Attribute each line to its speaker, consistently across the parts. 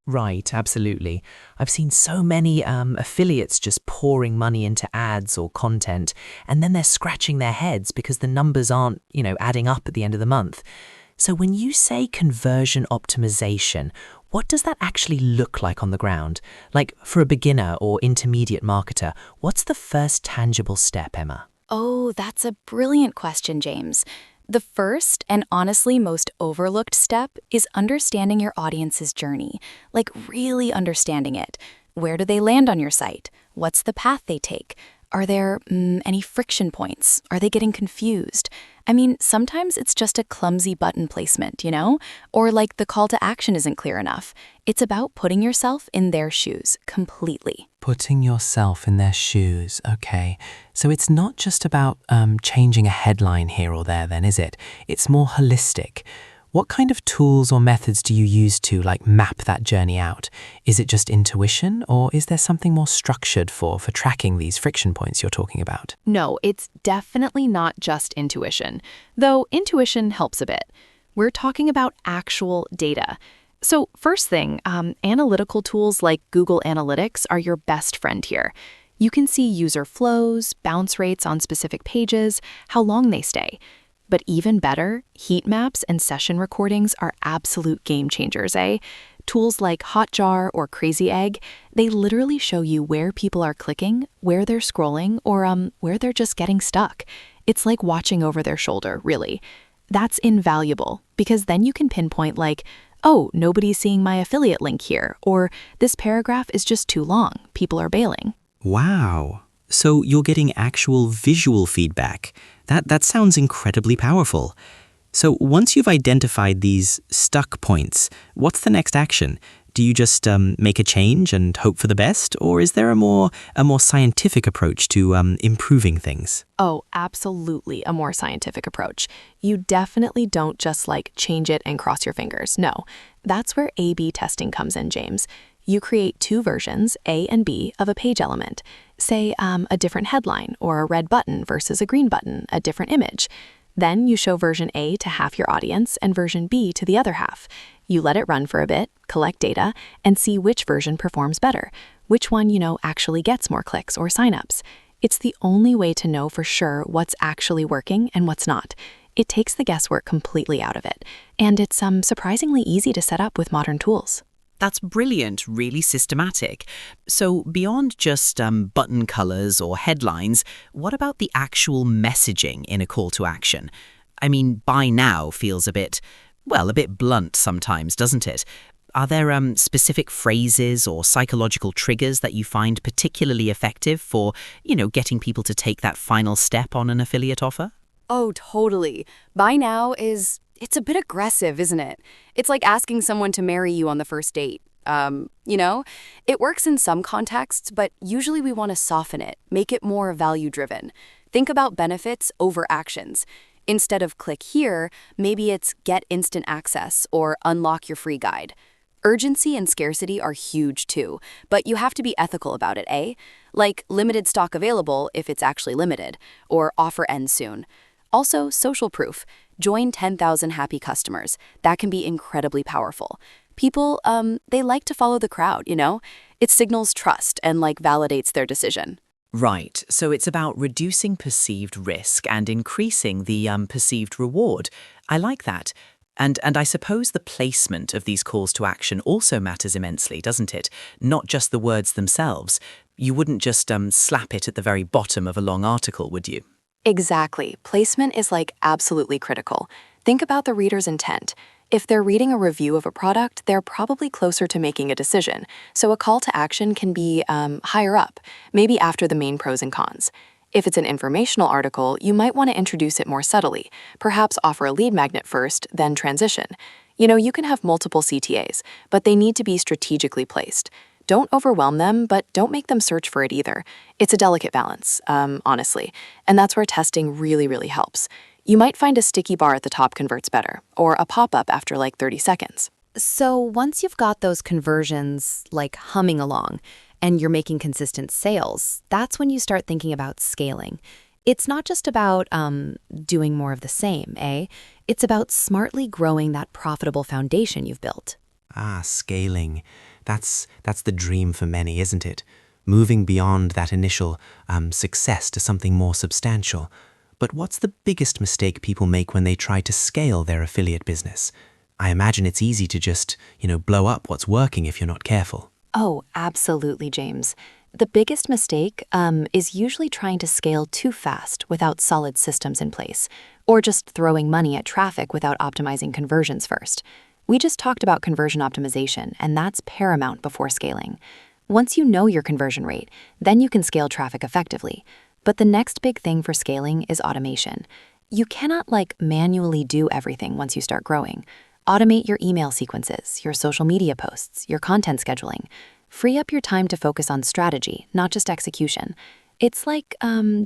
Speaker 1: Right, absolutely. I've seen so many affiliates just pouring money into ads or content, and then they're scratching their heads because the numbers aren't, adding up at the end of the month. So when you say conversion optimization, what does that actually look like on the ground? Like for a beginner or intermediate marketer, what's the first tangible step, Emma?
Speaker 2: Oh, that's a brilliant question, James. The first and honestly most overlooked step is understanding your audience's journey, like really understanding it. Where do they land on your site? What's the path they take? Are there any friction points? Are they getting confused? I mean, sometimes it's just a clumsy button placement, Or like the call to action isn't clear enough. It's about putting yourself in their shoes completely.
Speaker 1: Putting yourself in their shoes, okay. So it's not just about changing a headline here or there then, is it? It's more holistic. What kind of tools or methods do you use to map that journey out? Is it just intuition or is there something more structured for tracking these friction points you're talking about?
Speaker 3: No, it's definitely not just intuition, though intuition helps a bit. We're talking about actual data. So first thing, analytical tools like Google Analytics are your best friend here. You can see user flows, bounce rates on specific pages, how long they stay. But even better, heat maps and session recordings are absolute game changers, eh? Tools like Hotjar or Crazy Egg, they literally show you where people are clicking, where they're scrolling, or where they're just getting stuck. It's like watching over their shoulder, really. That's invaluable because then you can pinpoint oh, nobody's seeing my affiliate link here, or this paragraph is just too long, people are bailing.
Speaker 4: Wow. So you're getting actual visual feedback. That sounds incredibly powerful. So once you've identified these stuck points, what's the next action? Do you just make a change and hope for the best, or is there a more scientific approach to improving things?
Speaker 3: Oh, absolutely a more scientific approach. You definitely don't just change it and cross your fingers. No, that's where A/B testing comes in, James. You create two versions, A and B, of a page element. Say a different headline or a red button versus a green button, a different image. Then you show version A to half your audience and version B to the other half. You let it run for a bit, collect data, and see which version performs better, which one, actually gets more clicks or signups. It's the only way to know for sure what's actually working and what's not. It takes the guesswork completely out of it, and it's surprisingly easy to set up with modern tools.
Speaker 5: That's brilliant, really systematic. So beyond just button colors or headlines, what about the actual messaging in a call to action? I mean, buy now feels a bit blunt sometimes, doesn't it? Are there specific phrases or psychological triggers that you find particularly effective for, getting people to take that final step on an affiliate offer?
Speaker 2: Oh, totally. Buy now it's a bit aggressive, isn't it? It's like asking someone to marry you on the first date. It works in some contexts, but usually we want to soften it, make it more value-driven. Think about benefits over actions. Instead of click here, maybe it's get instant access or unlock your free guide. Urgency and scarcity are huge too, but you have to be ethical about it, eh? Like limited stock available if it's actually limited, or offer ends soon. Also, social proof. Join 10,000 happy customers. That can be incredibly powerful. People, they like to follow the crowd, It signals trust and validates their decision.
Speaker 5: Right, so it's about reducing perceived risk and increasing the perceived reward. I like that. And I suppose the placement of these calls to action also matters immensely, doesn't it? Not just the words themselves. You wouldn't just slap it at the very bottom of a long article, would you?
Speaker 2: Exactly. Placement is absolutely critical. Think about the reader's intent. If they're reading a review of a product, they're probably closer to making a decision. So a call to action can be higher up, maybe after the main pros and cons. If it's an informational article, you might want to introduce it more subtly, perhaps offer a lead magnet first, then transition. You can have multiple CTAs, but they need to be strategically placed. Don't overwhelm them, but don't make them search for it either. It's a delicate balance, honestly, and that's where testing really, really helps. You might find a sticky bar at the top converts better, or a pop-up after 30 seconds.
Speaker 6: So once you've got those conversions humming along and you're making consistent sales, that's when you start thinking about scaling. It's not just about doing more of the same, eh? It's about smartly growing that profitable foundation you've built.
Speaker 4: Scaling. That's the dream for many, isn't it? Moving beyond that initial success to something more substantial. But what's the biggest mistake people make when they try to scale their affiliate business? I imagine it's easy to just, blow up what's working if you're not careful.
Speaker 6: Oh, absolutely, James. The biggest mistake is usually trying to scale too fast without solid systems in place, or just throwing money at traffic without optimizing conversions first. We just talked about conversion optimization, and that's paramount before scaling. Once you know your conversion rate, then you can scale traffic effectively. But the next big thing for scaling is automation. You cannot manually do everything once you start growing. Automate your email sequences, your social media posts, your content scheduling. Free up your time to focus on strategy, not just execution. It's like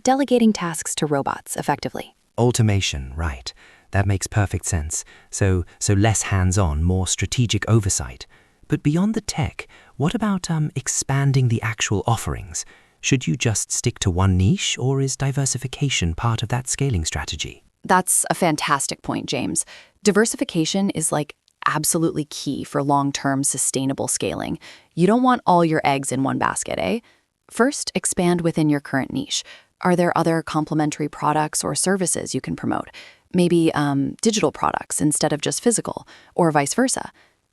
Speaker 6: delegating tasks to robots effectively.
Speaker 1: Automation, right. That makes perfect sense. So less hands-on, more strategic oversight. But beyond the tech, what about expanding the actual offerings? Should you just stick to one niche, or is diversification part of that scaling strategy?
Speaker 2: That's a fantastic point, James. Diversification is absolutely key for long-term sustainable scaling. You don't want all your eggs in one basket, eh? First, expand within your current niche. Are there other complementary products or services you can promote? Maybe digital products instead of just physical, or vice versa.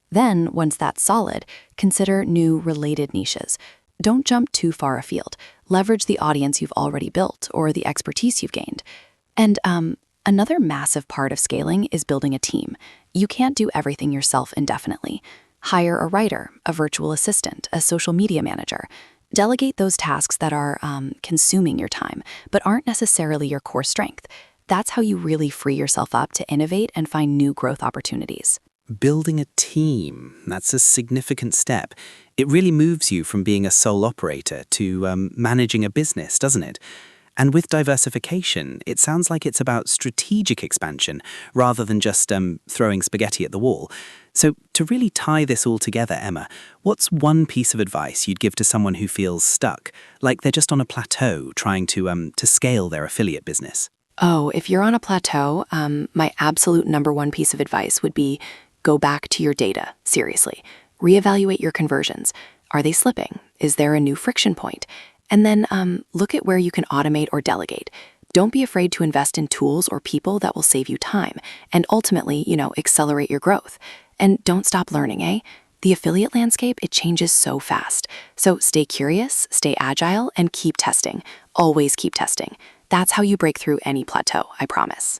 Speaker 2: Then, once that's solid, consider new related niches. Don't jump too far afield. Leverage the audience you've already built or the expertise you've gained. And another massive part of scaling is building a team. You can't do everything yourself indefinitely. Hire a writer, a virtual assistant, a social media manager. Delegate those tasks that are consuming your time, but aren't necessarily your core strength. That's how you really free yourself up to innovate and find new growth opportunities.
Speaker 5: Building a team, that's a significant step. It really moves you from being a sole operator to managing a business, doesn't it? And with diversification, it sounds like it's about strategic expansion rather than just throwing spaghetti at the wall. So to really tie this all together, Emma, what's one piece of advice you'd give to someone who feels stuck, like they're just on a plateau trying to scale their affiliate business?
Speaker 2: Oh, if you're on a plateau, my absolute number one piece of advice would be go back to your data, seriously. Reevaluate your conversions. Are they slipping? Is there a new friction point? And then look at where you can automate or delegate. Don't be afraid to invest in tools or people that will save you time and ultimately, accelerate your growth. And don't stop learning, eh? The affiliate landscape, it changes so fast. So stay curious, stay agile, and keep testing. Always keep testing. That's how you break through any plateau, I promise.